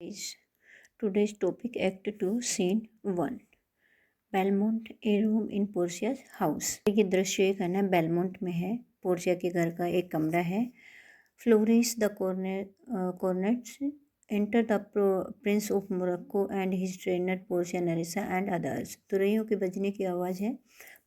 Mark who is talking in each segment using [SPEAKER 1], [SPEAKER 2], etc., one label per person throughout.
[SPEAKER 1] Is today's topic Act 2 Scene 1 Belmont a room in Portia's house. ये दृश्य एक है ना बेलमोंट में है। पोर्शिया के घर का एक कमरा है। Flourish the cornets enter the Prince of Morocco and his trainer Portia Nerissa and others. तुरैयों के बजने की आवाज़ है।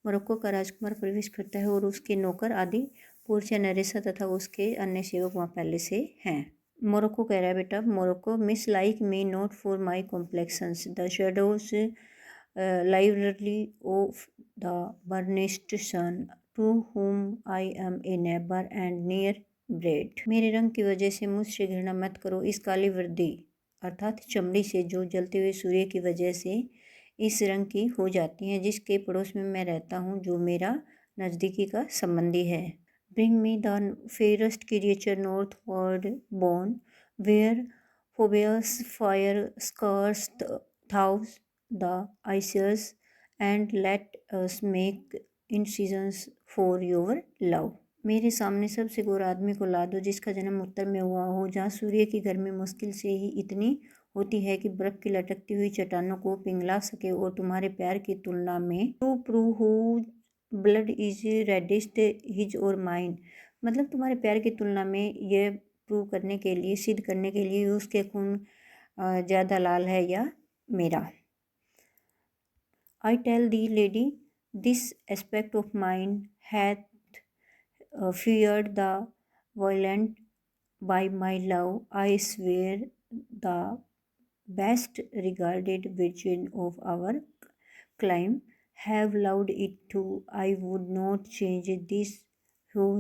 [SPEAKER 1] मोरक्को का राजकुमार प्रवेश करता है और उसके नौकर आदि पोर्शिया नरिसा तथा उसके अन्य सेवक वहाँ पहले से हैं। मोरक्को कह रहा है बेटा Morocco mislike me not for my complexions the shadows library of the burnished sun to whom I am a neighbor and near bread। मेरे रंग की वजह से मुझसे घृणा मत करो, इस काली वर्दी अर्थात चमड़ी से जो जलते हुए सूर्य की वजह से इस रंग की हो जाती हैं, जिसके पड़ोस में मैं रहता हूँ, जो मेरा नज़दीकी का संबंधी है। Bring me the fairest creature northward born, where Phoebus fire scars thous the ices and let us make incisions for your love। मेरे सामने सबसे गोरा आदमी को ला दो जिसका जन्म उत्तर में हुआ हो, जहाँ सूर्य की गर्मी मुश्किल से ही इतनी होती है कि बर्फ की लटकती हुई चट्टानों को पिघला सके, और तुम्हारे प्यार की तुलना में to prove who blood is reddest his or mine, मतलब तुम्हारे प्यार की तुलना में यह प्रूव करने के लिए, सिद्ध करने के लिए उसके खून ज़्यादा लाल है या मेरा। I tell thee, lady, this aspect of mine hath feared the violent by my love. I swear the best regarded virgin of our clime have loved it too. I would not change this who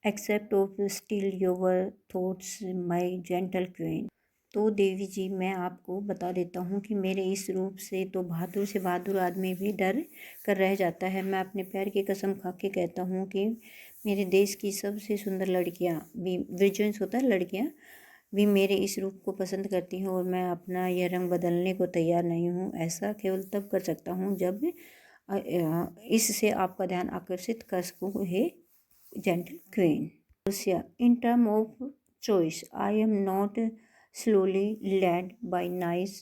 [SPEAKER 1] except of still your thoughts, my gentle queen। तो देवी जी, मैं आपको बता देता हूँ कि मेरे इस रूप से तो बहादुर से बहादुर आदमी भी डर कर रह जाता है। मैं अपने प्यार की कसम खा के कहता हूँ कि मेरे देश की सबसे सुंदर लड़कियाँ भी, विर्जिन्स होता है लड़कियाँ, भी मेरे इस रूप को पसंद करती हैं, और मैं अपना यह रंग बदलने को तैयार नहीं हूँ। ऐसा केवल तब कर सकता हूँ जब इससे आपका ध्यान आकर्षित कर सकूँ, हे gentle queen. In term of choice I am not slowly led by nice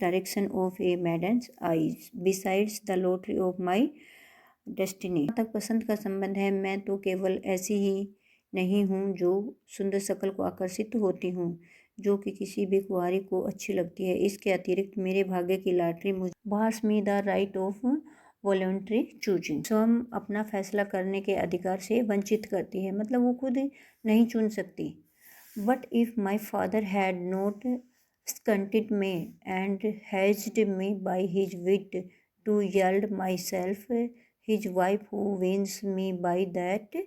[SPEAKER 1] direction of a maiden's eyes besides the lottery of my destiny। तक पसंद का संबंध है, मैं तो केवल ऐसी ही नहीं हूँ जो सुंदर शकल को आकर्षित होती हूँ, जो कि किसी भी कुंवारी को अच्छी लगती है। इसके अतिरिक्त मेरे भाग्य की लॉटरी मुझे बास me the right of voluntary choosing, स्वयं अपना फैसला करने के अधिकार से वंचित करती है, मतलब वो खुद नहीं चुन सकती। But if my father had not stunted me and hedged me by his wit to yield myself his wife who wins me by that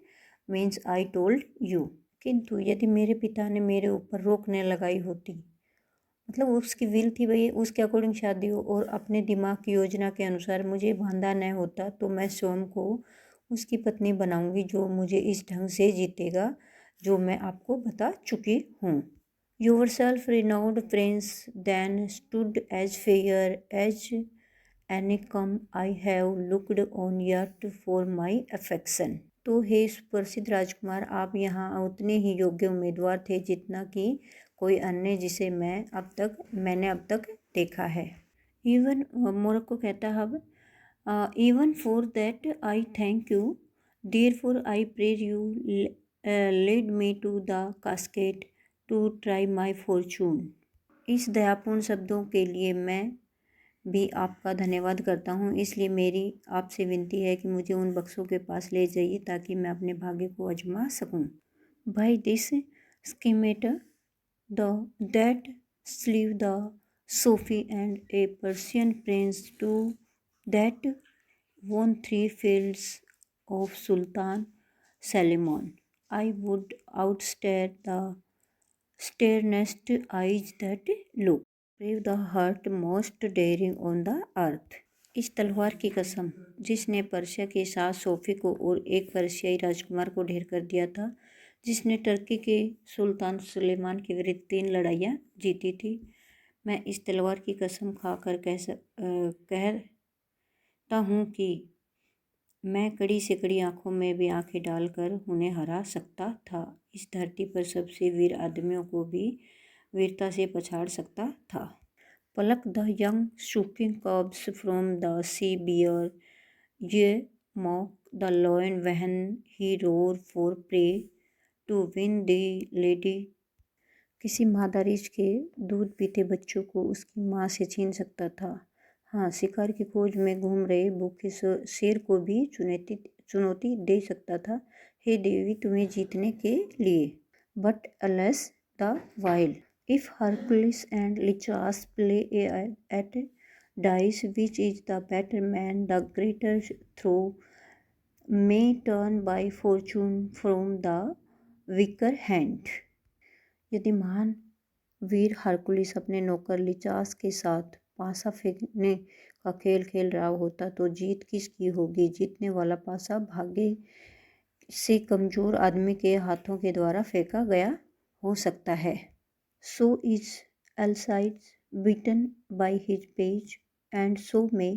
[SPEAKER 1] means I told you। किंतु यदि मेरे पिता ने मेरे ऊपर रोक न लगाई होती, मतलब उसकी विल थी भाई उसके अकॉर्डिंग शादी हो, और अपने दिमाग की योजना के अनुसार मुझे बांधा न होता, तो मैं स्वयं को उसकी पत्नी बनाऊंगी जो मुझे इस ढंग से जीतेगा जो मैं आपको बता चुकी हूँ। Yourself renowned prince then stood as fair as any come I have looked on yet for my affection। तो हे प्रसिद्ध राजकुमार, आप यहाँ उतने ही योग्य उम्मीदवार थे जितना कि कोई अन्य जिसे मैंने अब तक देखा है। इवन मोरक्को कहता है अब even for that I thank you, therefore I prayer you lead me to the cascade to try my fortune। इस दयापूर्ण शब्दों के लिए मैं भी आपका धन्यवाद करता हूँ, इसलिए मेरी आपसे विनती है कि मुझे उन बक्सों के पास ले जाइए ताकि मैं अपने भाग्य को आजमा सकूँ। By this scimitar the that slew the Sophy and a Persian prince to that won 3 fields of Sultan Suleiman। I would outstare the sternest eyes that look, brave the heart most daring on the earth। इस तलवार की कसम जिसने Persia की सास Sophie को और एक पर्शियाई राजकुमार को ढेर कर दिया था, जिसने टर्की के सुल्तान सुलेमान के विरुद्ध 3 लड़ाइयाँ जीती थी, मैं इस तलवार की कसम खाकर कहता हूँ कि मैं कड़ी से कड़ी आँखों में भी आंखें डालकर उन्हें हरा सकता था। इस धरती पर सबसे वीर आदमियों को भी वीरता से पछाड़ सकता था। Pluck the young shooking cubs from the sea bear, ye mock the lion when he roar for prey to win the lady। किसी मादा रीछ के दूध पीते बच्चों को उसकी माँ से छीन सकता था। हाँ, शिकार की खोज में घूम रहे भूखे शेर को भी चुनौती दे सकता था। हे देवी, तुम्हें जीतने के लिए। But alas the wild, if Hercules and Lichas play at dice which is the better man, the greater throw may turn by fortune from the weaker hand। यदि महान वीर हरकुलिस अपने नौकर लिचास के साथ पासा फेंकने का खेल खेल रहा होता तो जीत किसकी होगी? जीतने वाला पासा भाग्य से कमजोर आदमी के हाथों के द्वारा फेंका गया हो सकता है। So is Alcides beaten by his page, and so may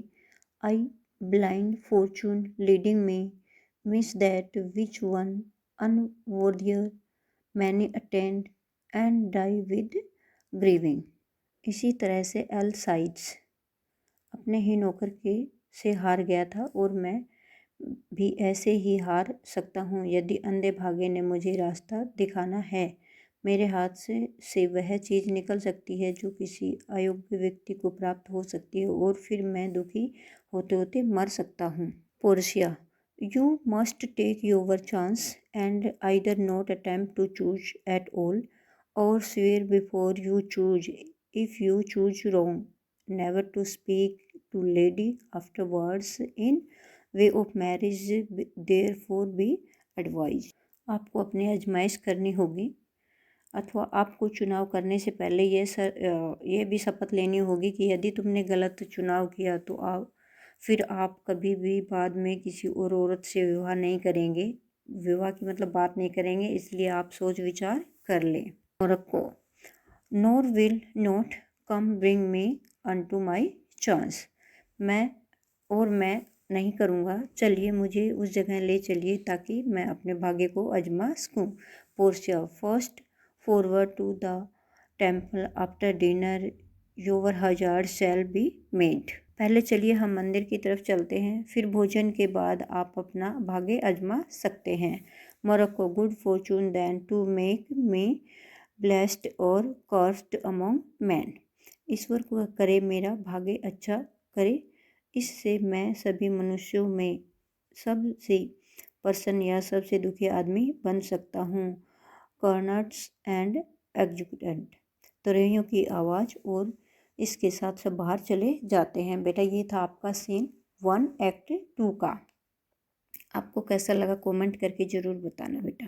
[SPEAKER 1] I, blind fortune leading me, miss that which one unworthier many attend and die with grieving। इसी तरह से Alcides अपने ही नौकर के से हार गया था और मैं भी ऐसे ही हार सकता हूँ यदि अंधे भागे ने मुझे रास्ता दिखाना है। मेरे हाथ से वह चीज़ निकल सकती है जो किसी अयोग्य व्यक्ति को प्राप्त हो सकती है और फिर मैं दुखी होते होते मर सकता हूँ। Portia, you must take your chance and either not attempt to choose at all or swear before you choose. If you choose wrong, never to speak to lady afterwards in way of marriage, therefore be advise. आपको अपनी आजमाइश करनी होगी अथवा आपको चुनाव करने से पहले ये भी शपथ लेनी होगी कि यदि तुमने गलत चुनाव किया तो फिर आप कभी भी बाद में किसी और औरत से विवाह नहीं करेंगे। विवाह की मतलब बात नहीं करेंगे, इसलिए आप सोच विचार कर लें। और रखो, nor will not come bring me unto my chance. मैं नहीं करूँगा, चलिए मुझे उस जगह ले चलिए ताकि मैं अपने भाग्य को आजमा सकूँ। Portia, first forward to the temple after dinner, your hazard shall be made. पहले चलिए हम मंदिर की तरफ चलते हैं, फिर भोजन के बाद आप अपना भाग्य आजमा सकते हैं। Morocco, good fortune then to make me blessed or cursed among men. ईश्वर को करे मेरा भाग्य अच्छा करे, इससे मैं सभी मनुष्यों में सबसे प्रसन्न या सबसे दुखी आदमी बन सकता हूँ। कर्नट्स एंड एग्जीक्यूटेंट, तुरैयों की आवाज़ और इसके साथ सब बाहर चले जाते हैं। बेटा ये था आपका सीन 1 एक्ट 2 का। आपको कैसा लगा कमेंट करके ज़रूर बताना बेटा।